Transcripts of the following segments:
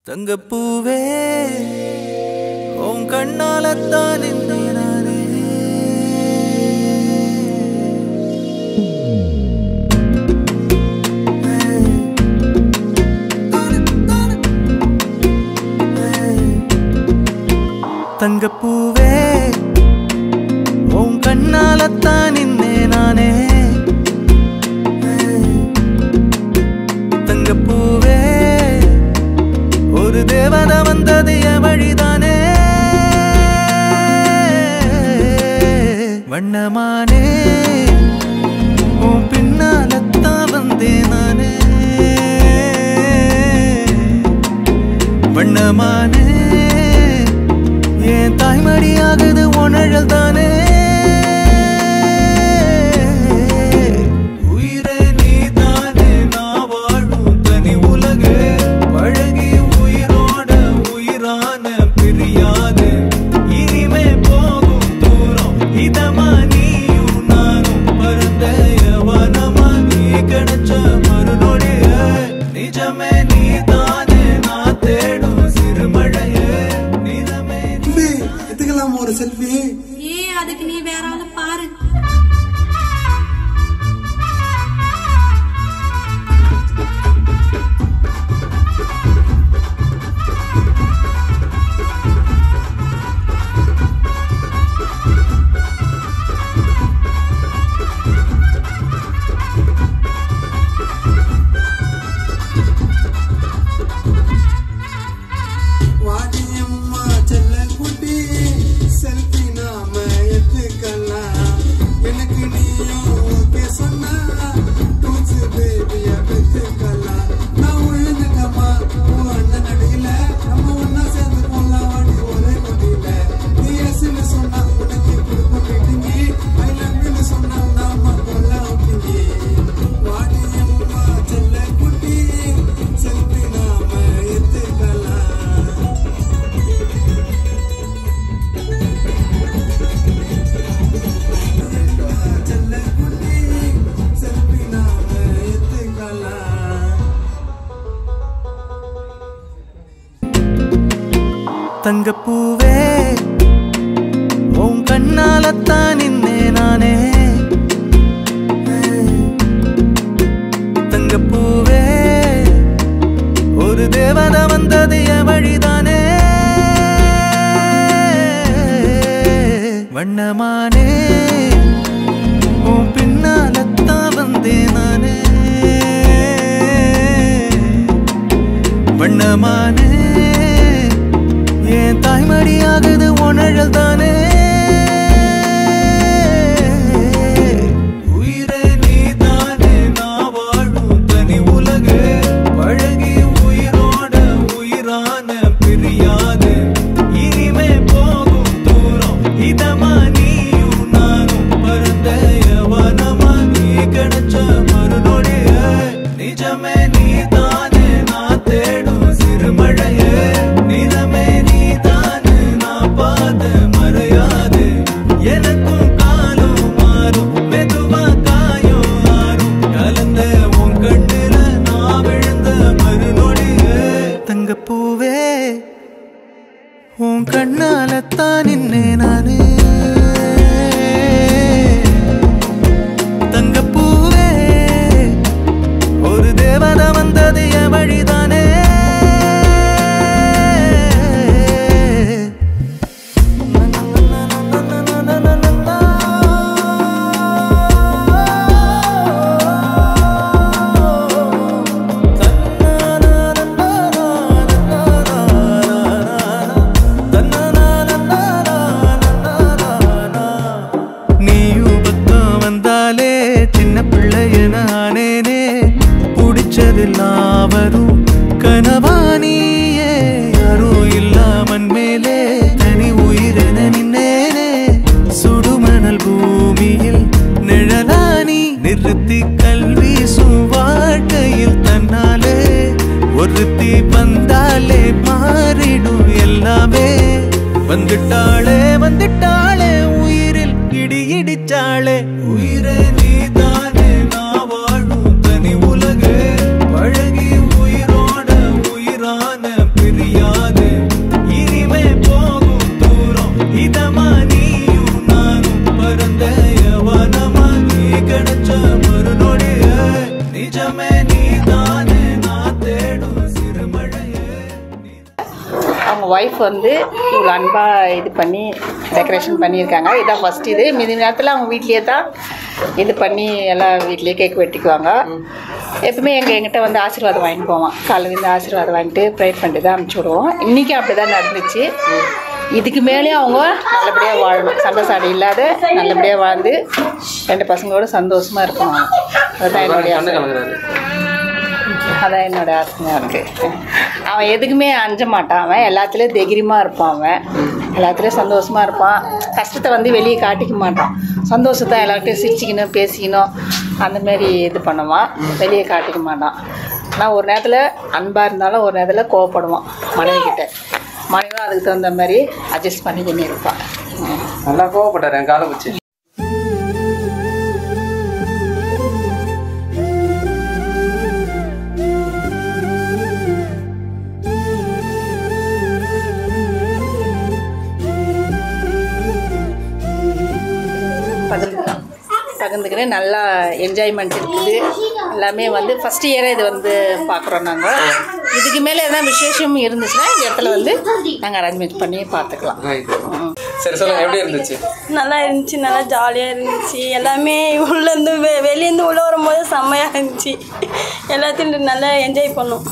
தங்கப்பூவே உன் கண்ணாலத்தான் நின்றேன் நானே. தங்கப்பூவே உன் கண்ணாலத்தான் நின்றேன் நானே. தங்கப்பூவே ஒரு தேவதை வந்தது என் வழிதானே. வண்ணமானே உன் பின்னாலத்தான் வந்தேன் நானே. வண்ணமானே என் தாய்மடியாகுது உணழல் தானே. ஒரு செல்ஃபி அதுக்கு நீ வேற ஆளு பாரு. தங்கப்பூவே உன் கண்ணாலத்தான் நின்றேன் நானே. தங்கப்பூவே ஒரு தேவதை வந்தது என் வழிதானே. வண்ணமானே உன் பின்னாலத்தான் வந்தேன் நானே. வண்ணமானே என் தாய்மடியாகுது உணழல் தானே. உயிரே நீ தானே நான் வாழும் தனி உலகு. பழகி உயிரோட உயிரான பிரியாது. இனிமே போகும் தூரம் இதமா நீயும் நானும் பரந்த யவனமா நீ கிடைச்ச மறுநொடிய. நிஜமே நீ தானே நான் தேடும் சிறுமழையே. நிறமே தங்கப்பூவே உன் கண்ணாலத்தான் நின்றேன் நானே. தங்கப்பூவே ஒரு தேவதை வந்தது என் வழிதானே. பிரியாது இனிமே போகும் தூரம் இதமா நீயும் நானும் பறந்த யவனமா நீ கிடைச்ச மறுநொடிய நிஜமே நீதானே நான் தேடும் சிறுமழையே. அவங்க ஒய்ஃப் வந்து இவ்வளோ அன்பாக இது பண்ணி டெக்கரேஷன் பண்ணியிருக்காங்க. இதான் ஃபஸ்ட் இது. மீதி நேரத்தில் அவங்க வீட்லேயே தான் இது பண்ணி எல்லாம் வீட்லேயே கேக் வெட்டிக்குவாங்க. எப்பவுமே எங்கிட்ட வந்து ஆசீர்வாதம் வாங்கிட்டு போவான். காலையிலேருந்து ஆசீர்வாதம் வாங்கிட்டு ப்ரேயர் பண்ணிட்டு தான் அனுப்பிச்சி விடுவோம். இன்றைக்கும் அப்படி தான் நடந்துச்சு. இதுக்கு மேலேயும் அவங்க நல்லபடியாக வாழணும், சண்டை இல்லாத நல்லபடியாக வாழ்ந்து 2 பசங்களோட சந்தோஷமாக இருக்கணும். அதுதான் என்னுடைய அதான் என்னோடய ஆசையாக இருக்குது. அவன் எதுக்குமே அஞ்ச மாட்டான். அவன் எல்லாத்துலேயும் தைரியமாக இருப்பான். அவன் எல்லாத்துலேயும் சந்தோஷமாக இருப்பான். கஷ்டத்தை வந்து வெளியே காட்டிக்க மாட்டான். சந்தோஷத்தை எல்லார்கிட்டையும் சிரிச்சிக்கணும், பேசிக்கணும், அந்தமாரி இது பண்ணுவான். வெளியே காட்டிக்க மாட்டான். ஆனால் ஒரு நேரத்தில் அன்பாக இருந்தாலும் ஒரு நேரத்தில் கோவப்படுவான் மனைவிக்கிட்ட. மனைவியும் அதுக்கு தகுந்த மாதிரி அட்ஜஸ்ட் பண்ணிக்கின்னு இருப்பான். நல்லா கோவப்பட்டார் என் காலை வச்சு. பகிர்ந்துக்கினே நல்லா என்ஜாய்மெண்ட் இருக்குது. எல்லாமே வந்து ஃபஸ்ட் இயராக இது வந்து பார்க்குறோம் நாங்கள். இதுக்கு மேலே எதாவது விசேஷம் இருந்துச்சுன்னா இந்த இடத்துல வந்து நாங்கள் அரேஞ்ச்மெண்ட் பண்ணி பார்த்துக்கலாம். சரி சொல்லுங்கள், எப்படி இருந்துச்சு? நல்லா இருந்துச்சு, நல்லா ஜாலியாக இருந்துச்சு. எல்லாமே உள்ளேருந்து வெளியேருந்து உள்ளே வரும்போது செம்மையாக இருந்துச்சு. எல்லாத்தையும் நல்லா என்ஜாய் பண்ணோம்.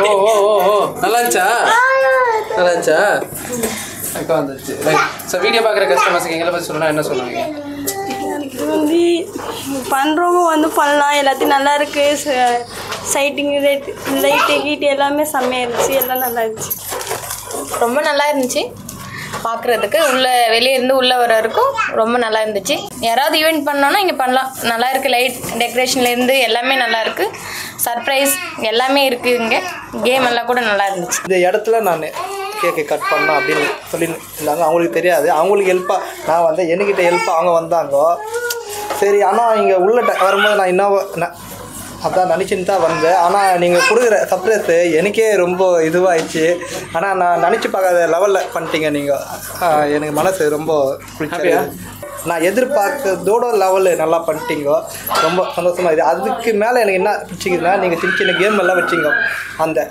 ஓ ஓ ஓ ஓ நல்லா இருந்துச்சா? நல்லா இருந்துச்சா? அக்கா வந்துச்சு. ரைட். ஸோ வீடியோ பார்க்குற கஸ்டமர்ஸுக்கு எங்களை பற்றி சொல்லணும், என்ன சொல்லுவாங்க? இது வந்து பண்ணுறவங்க வந்து பண்ணலாம். எல்லாத்தையும் நல்லா இருக்குது. சைட்டிங் லைட்டு கீட்டு எல்லாமே செம்மையாக இருந்துச்சு. எல்லாம் நல்லா இருந்துச்சு. ரொம்ப நல்லா இருந்துச்சு பார்க்குறதுக்கு. வெளியே இருந்து உள்ளே வர்றதுக்கும் ரொம்ப நல்லா இருந்துச்சு. யாராவது ஈவெண்ட் பண்ணோன்னா இங்கே பண்ணலாம். நல்லா இருக்குது. லைட் டெக்கரேஷன்லேருந்து எல்லாமே நல்லா இருக்குது. சர்ப்ரைஸ் எல்லாமே இருக்குது. இங்கே கேம் எல்லாம் கூட நல்லா இருந்துச்சு. இந்த இடத்துல நான் கேக்கு கட் பண்ணோம் அப்படின்னு சொல்லியிருந்தாங்க. அவங்களுக்கு தெரியாது. அவங்களுக்கு ஹெல்ப்பாக நான் வந்து என்கிட்ட ஹெல்ப்பாக அவங்க வந்தாங்க. சரி, ஆனால் இங்கே உள்ள வரும்போது நான் இன்னும் அதான் நினச்சின்னு தான் வந்தேன். ஆனால் நீங்கள் கொடுக்குற சர்ப்ரைஸ் எனக்கே ரொம்ப இதுவாகிடுச்சு. ஆனால் நான் நினச்சி பார்க்காத லெவலில் பண்ணிட்டீங்க நீங்கள். எனக்கு மனசு ரொம்ப பிடிச்சது. நான் எதிர்பார்க்கறதோட லெவலு நல்லா பண்ணிட்டீங்க. ரொம்ப சந்தோஷமாக இது. அதுக்கு மேலே எனக்கு என்ன பிடிச்சிக்குதுன்னா, நீங்கள் சின்ன சின்ன கேம் எல்லாம் வச்சிங்க. அந்த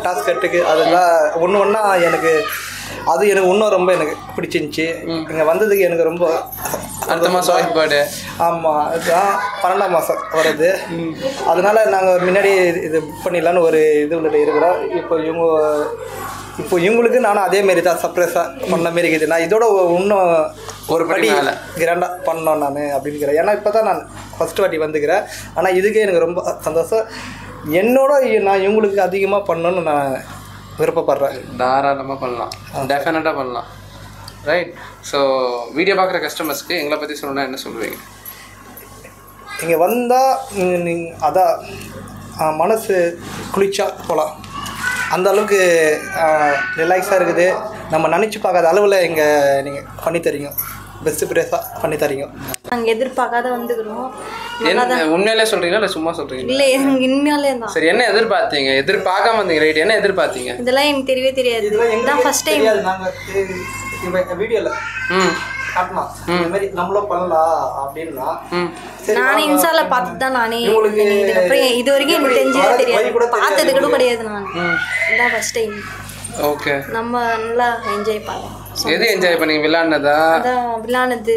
டாஸ்கெட்டுக்கு அதெல்லாம் ஒன்றா எனக்கு இன்னும் ரொம்ப எனக்கு பிடிச்சிருந்துச்சி. இங்கே வந்ததுக்கு எனக்கு ரொம்ப அடுத்த மாதம் வாய்ப்பாடு. ஆமாம், இதுதான் 12ஆம் மாதம் வருது. அதனால் நாங்கள் முன்னாடி இது புக் பண்ணிடலான்னு ஒரு இது இருக்கிறோம். இப்போ இவங்களுக்கு நானும் அதேமாரி தான் சர்ப்ரைஸாக பண்ண மாரி இருக்குது. நான் இதோட இன்னும் ஒரு படி கிராண்டாக பண்ணோம் நான் அப்படின்னுக்கிறேன். ஏன்னா இப்போ தான் நான் ஃபஸ்ட்டு வாட்டி வந்துக்கிறேன். ஆனால் இதுக்கே எனக்கு ரொம்ப சந்தோஷம். என்னோட நான் இவங்களுக்கு அதிகமாக பண்ணணுன்னு நான் விருப்பப்படுறேன். தாராளமாக பண்ணலாம், டெஃபினட்டாக பண்ணலாம். ரைட். ஸோ வீடியோ பார்க்குற கஸ்டமர்ஸ்க்கு எங்களை பற்றி சொல்லணும்னா என்ன சொல்லுவீங்க? இங்கே வந்தால் நீங்கள் அதான் மனசு குளிச்சா போகலாம். அந்த அளவுக்கு ரிலாக்ஸாக இருக்குது. நம்ம நினச்சி பார்க்காத அளவில் இங்கே நீங்கள் பண்ணித்தரீங்க. பெஸ்ட்டு ப்ரைஸாக பண்ணித்தரீங்க. நாங்கள் எதிர்பார்க்காத வந்துக்கிறோம். என்ன உண்மையிலே சொல்கிறீங்களா இல்லை சும்மா சொல்கிறீங்களா? இல்லை, எனக்கு உண்மையாலே தான். சரி, என்ன எதிர்பார்த்தீங்க? எதிர்பார்க்காம வந்தீங்க. ரைட். என்ன எதிர்பார்த்தீங்க? இதெல்லாம் எனக்கு தெரியவே தெரியாது. இதுதான் ஃபர்ஸ்ட் டைம். நாங்கள் வீடியோவில் காட்டலாம் இந்த மாதிரி நம்மளும் பண்ணலாம் அப்படின்னா. நானே இன்ஸ்டால பார்த்துட்டு தான் நானே இதுக்கப்புறம் இது வரைக்கும் எனக்கு தெரிஞ்சதே தெரியாது. பார்த்தது கூட கிடையாது. நான் இதுதான் ஃபர்ஸ்ட் டைம். ஓகே. நம்ம நல்லா என்ஜாய் பண்ணலாம். எது என்ஜாய் பண்ணீங்க? விளையாடுனதா? அதான் விளையாடுனது.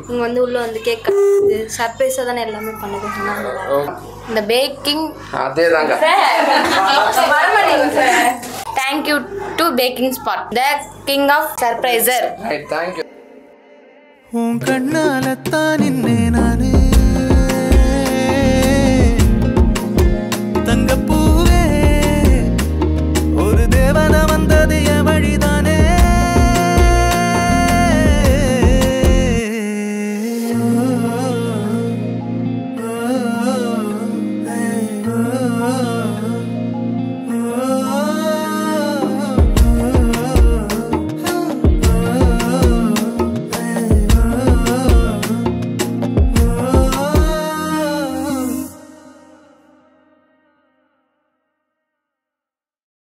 இங்கே வந்து உள்ள வந்து கேக் கட்டுறது சர்ப்ரைஸாக தானே எல்லாமே பண்ணுது. இந்த பேக்கிங் அதே தாங்க. Thank you to packing spot, the king of surpriser. Right. Thank you. உன் கண்ணால தான் நின்னே நான்